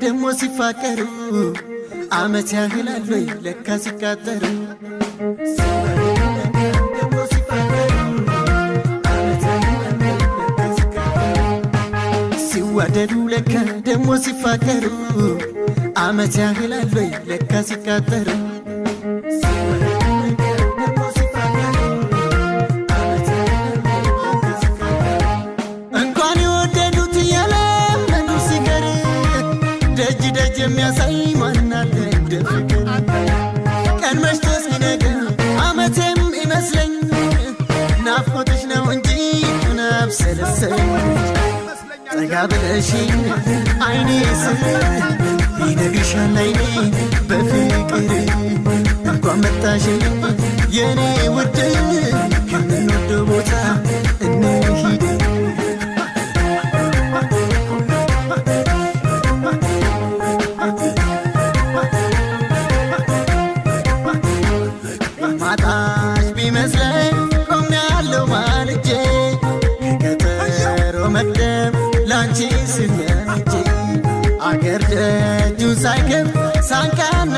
ደሞ ሲፋቀሩ አመት ያህላል ወይ ለካ ሲቃጠሩ ሲዋደዱ ለካ ደሞ ሲፋቀሩ አመት ያህላል ወይ ለካ ሲቃጠሩ እንኳን የወደዱት ያለመዱ ሲቀር ደጅ ደጅ የሚያሳይ ማናለ እንደ ፍቅር ቀን መሽቶ ሲነጋ አመቴም ይመስለኝ ናፍቆትሽ ነው እንጂ ናብሰለሰኝ ጠጋ ብለሽኝ አይኔ ስር ይነግርሻል አይኔ በፍቅር እንኳን መጣሽኝ የኔ ውድ ከምንወደው ቦታ እንሂድ ማጣሽ ቢመስለኝ ቆሜያለሁ ማልጄ ከቀጠሮ መቅደም ላንቺ ስል የምጄ አገር ደጁን ሳይከፍት ሳንቃና